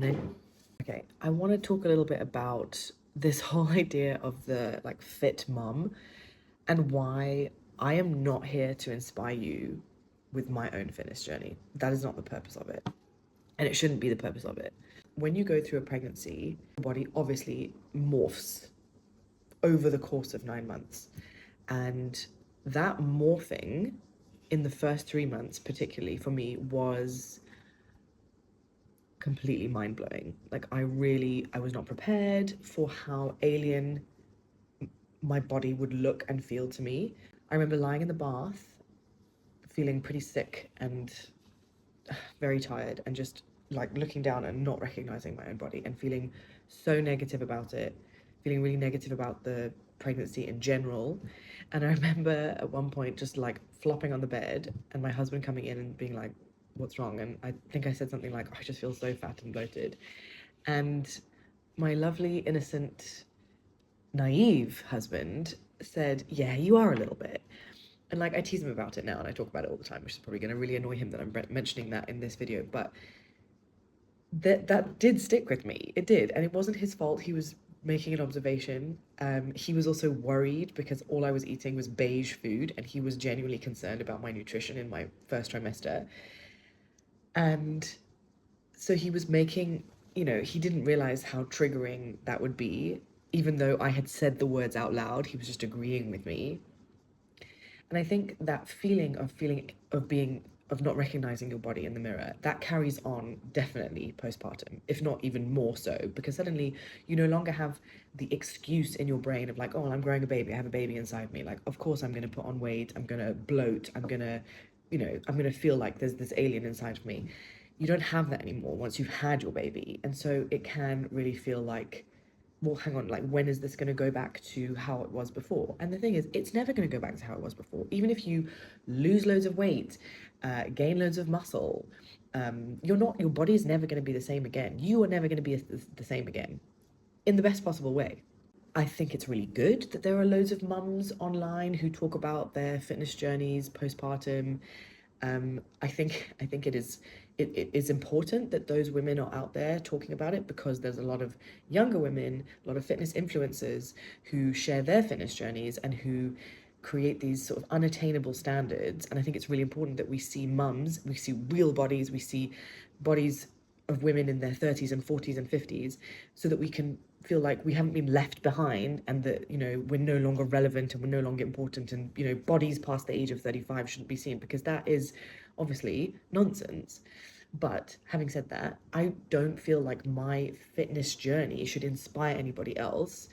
morning. Okay, I want to talk a little bit about this whole idea of the like fit mum and why I am not here to inspire you with my own fitness journey. That is not the purpose of it. And it shouldn't be the purpose of it. When you go through a pregnancy, your body obviously morphs over the course of 9 months. And that morphing in the first 3 months, particularly for me, was completely mind-blowing. Like I was not prepared for how alien my body would look and feel to me. I remember lying in the bath feeling pretty sick and very tired and just like looking down and not recognizing my own body and feeling so negative about it, feeling really negative about the pregnancy in general. And I remember at one point just like flopping on the bed and my husband coming in and being like, what's wrong? And I think I said something like, I just feel so fat and bloated. And my lovely, innocent, naive husband said, yeah, you are a little bit. And like I tease him about it now and I talk about it all the time, which is probably going to really annoy him that I'm mentioning that in this video, but that did stick with me. It did. And it wasn't his fault. He was making an observation. He was also worried because all I was eating was beige food and he was genuinely concerned about my nutrition in my first trimester. And so he was making, he didn't realize how triggering that would be. Even though I had said the words out loud, he was just agreeing with me. And I think that feeling of not recognizing your body in the mirror, that carries on definitely postpartum, if not even more so, because suddenly you no longer have the excuse in your brain of like, oh, well, I'm growing a baby, I have a baby inside me. Like, of course I'm going to put on weight, I'm going to bloat, I'm going to feel like there's this alien inside of me. You don't have that anymore once you've had your baby. And so it can really feel like, well, hang on, like, when is this going to go back to how it was before? And the thing is, it's never going to go back to how it was before. Even if you lose loads of weight, gain loads of muscle, your body is never going to be the same again. You are never going to be the same again in the best possible way. I think it's really good that there are loads of mums online who talk about their fitness journeys postpartum. I think it is important that those women are out there talking about it because there's a lot of younger women, a lot of fitness influencers who share their fitness journeys and who create these sort of unattainable standards. And I think it's really important that we see mums, we see real bodies, we see bodies of women in their 30s and 40s and 50s, so that we can feel like we haven't been left behind and that, we're no longer relevant and we're no longer important, and, bodies past the age of 35 shouldn't be seen, because that is obviously nonsense. But having said that, I don't feel like my fitness journey should inspire anybody else,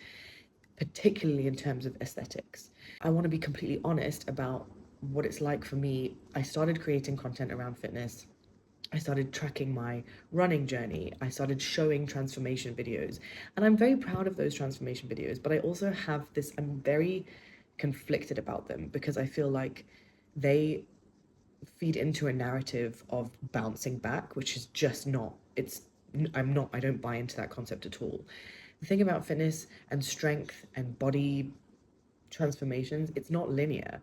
particularly in terms of aesthetics. I want to be completely honest about what it's like for me. I started creating content around fitness. I started tracking my running journey. I started showing transformation videos. And I'm very proud of those transformation videos, but I also have this, I'm very conflicted about them because I feel like they feed into a narrative of bouncing back, which is just not, I don't buy into that concept at all. The thing about fitness and strength and body transformations, it's not linear.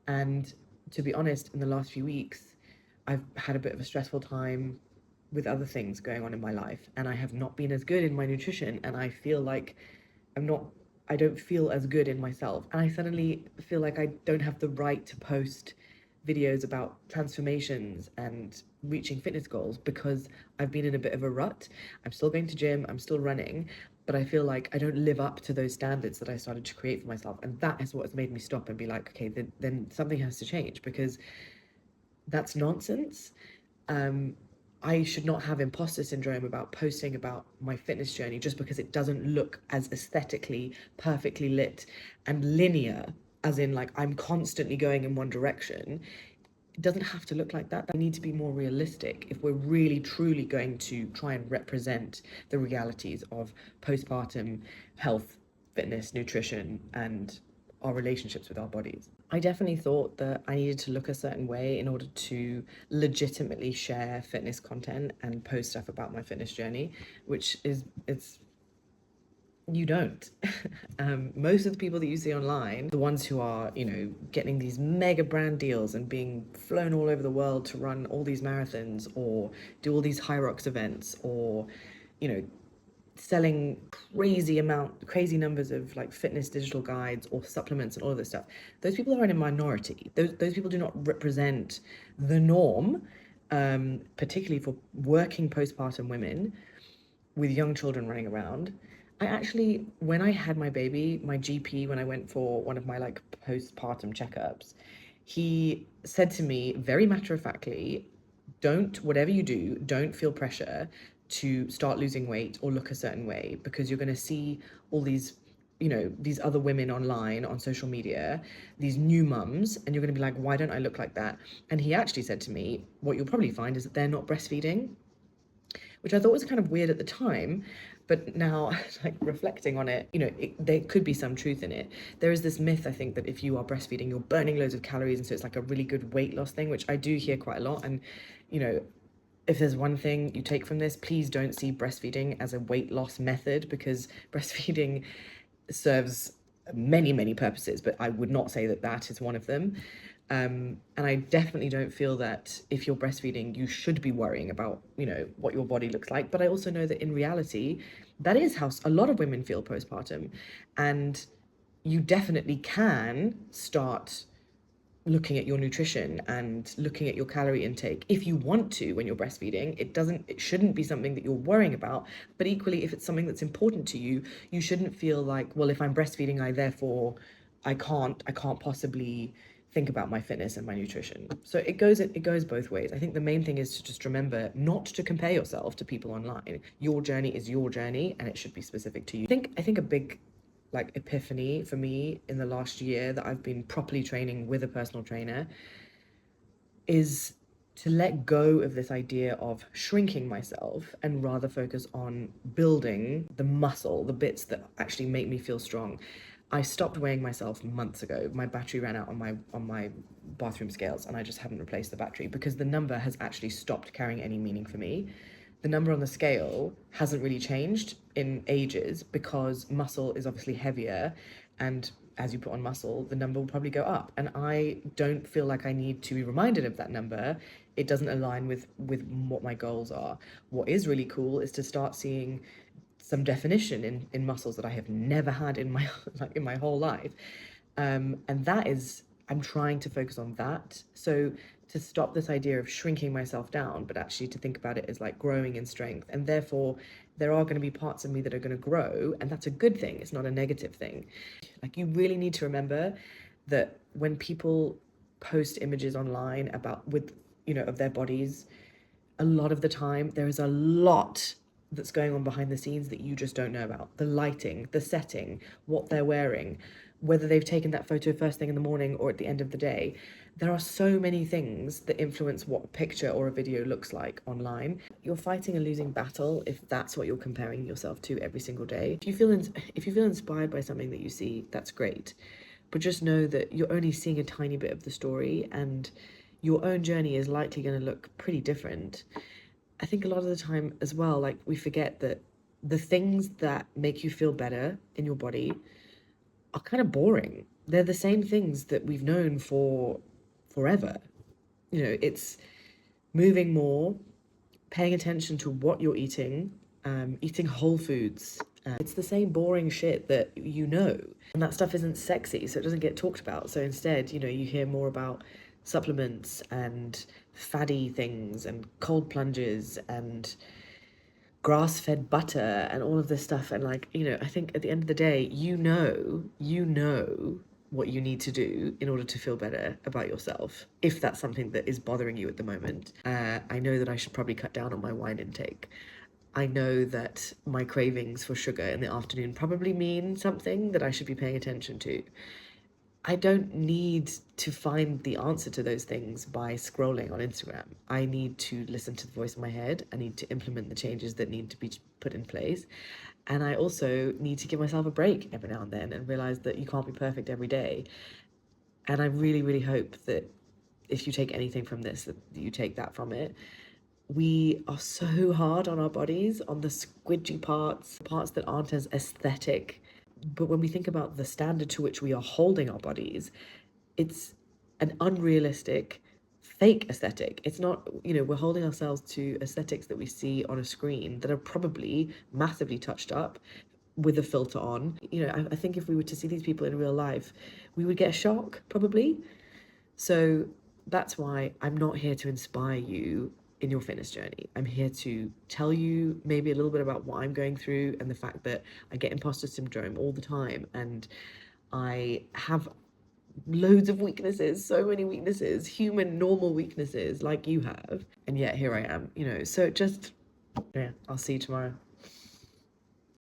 And to be honest, in the last few weeks, I've had a bit of a stressful time with other things going on in my life, and I have not been as good in my nutrition, and I feel like I don't feel as good in myself, and I suddenly feel like I don't have the right to post videos about transformations and reaching fitness goals because I've been in a bit of a rut. I'm still going to gym, I'm still running, but I feel like I don't live up to those standards that I started to create for myself, and that is what has made me stop and be like, okay, then something has to change, because that's nonsense. I should not have imposter syndrome about posting about my fitness journey just because it doesn't look as aesthetically perfectly lit and linear, as in like I'm constantly going in one direction. It doesn't have to look like that. We need to be more realistic if we're really truly going to try and represent the realities of postpartum health, fitness, nutrition, and our relationships with our bodies. I definitely thought that I needed to look a certain way in order to legitimately share fitness content and post stuff about my fitness journey, which is, you don't. Most of the people that you see online, the ones who are, getting these mega brand deals and being flown all over the world to run all these marathons or do all these high rocks events or, you know, selling crazy numbers of like fitness digital guides or supplements and all of this stuff, those people are in a minority. Those people do not represent the norm, particularly for working postpartum women with young children running around. I actually, when I had my baby, my GP, when I went for one of my like postpartum checkups, he said to me very matter of factly, whatever you do, don't feel pressure to start losing weight or look a certain way, because you're going to see all these, these other women online on social media, these new mums, and you're going to be like, why don't I look like that? And he actually said to me, what you'll probably find is that they're not breastfeeding, which I thought was kind of weird at the time. But now, like reflecting on it, there could be some truth in it. There is this myth, I think, that if you are breastfeeding, you're burning loads of calories, and so it's like a really good weight loss thing, which I do hear quite a lot. And, if there's one thing you take from this, please don't see breastfeeding as a weight loss method, because breastfeeding serves many, many purposes, but I would not say that that is one of them. And I definitely don't feel that if you're breastfeeding, you should be worrying about, what your body looks like. But I also know that in reality, that is how a lot of women feel postpartum. And you definitely can start looking at your nutrition and looking at your calorie intake if you want to when you're breastfeeding. It shouldn't be something that you're worrying about. But equally, if it's something that's important to you, you shouldn't feel like, well, if I'm breastfeeding, I can't possibly think about my fitness and my nutrition. So it goes both ways. I think the main thing is to just remember not to compare yourself to people online. Your journey is your journey, and it should be specific to you. I think a big like epiphany for me in the last year that I've been properly training with a personal trainer is to let go of this idea of shrinking myself and rather focus on building the muscle, the bits that actually make me feel strong. I stopped weighing myself months ago. My battery ran out on my bathroom scales, and I just haven't replaced the battery because the number has actually stopped carrying any meaning for me. The number on the scale hasn't really changed in ages because muscle is obviously heavier, and as you put on muscle, the number will probably go up. And I don't feel like I need to be reminded of that number. It doesn't align with what my goals are. What is really cool is to start seeing some definition in muscles that I have never had in my in my whole life. And that is, I'm trying to focus on that. So to stop this idea of shrinking myself down, but actually to think about it as like growing in strength. And therefore, there are going to be parts of me that are going to grow, and that's a good thing. It's not a negative thing. Like, you really need to remember that when people post images online of their bodies, a lot of the time there is a lot that's going on behind the scenes that you just don't know about. The lighting, the setting, what they're wearing, whether they've taken that photo first thing in the morning or at the end of the day. There are so many things that influence what a picture or a video looks like online. You're fighting a losing battle if that's what you're comparing yourself to every single day. If you feel inspired by something that you see, that's great. But just know that you're only seeing a tiny bit of the story, and your own journey is likely going to look pretty different. I think a lot of the time as well, like, we forget that the things that make you feel better in your body are kind of boring. They're the same things that we've known for forever. It's moving more, paying attention to what you're eating, eating whole foods. It's the same boring shit that and that stuff isn't sexy, so it doesn't get talked about. So instead, you hear more about supplements and fatty things and cold plunges and grass-fed butter and all of this stuff. And I think at the end of the day, you know what you need to do in order to feel better about yourself, if that's something that is bothering you at the moment. I know that I should probably cut down on my wine intake. I know that my cravings for sugar in the afternoon probably mean something that I should be paying attention to. I don't need to find the answer to those things by scrolling on Instagram. I need to listen to the voice in my head. I need to implement the changes that need to be put in place. And I also need to give myself a break every now and then and realize that you can't be perfect every day. And I really, really hope that if you take anything from this, that you take that from it. We are so hard on our bodies, on the squidgy parts, parts that aren't as aesthetic. But when we think about the standard to which we are holding our bodies, it's an unrealistic, fake aesthetic. It's not, you know, we're holding ourselves to aesthetics that we see on a screen that are probably massively touched up with a filter on. You know, I think if we were to see these people in real life, we would get a shock, probably. So that's why I'm not here to inspire you in your fitness journey. I'm here to tell you maybe a little bit about what I'm going through and the fact that I get imposter syndrome all the time, and I have loads of weaknesses, so many weaknesses, human normal weaknesses like you have, and yet here I am, you know. So just, yeah, I'll see you tomorrow.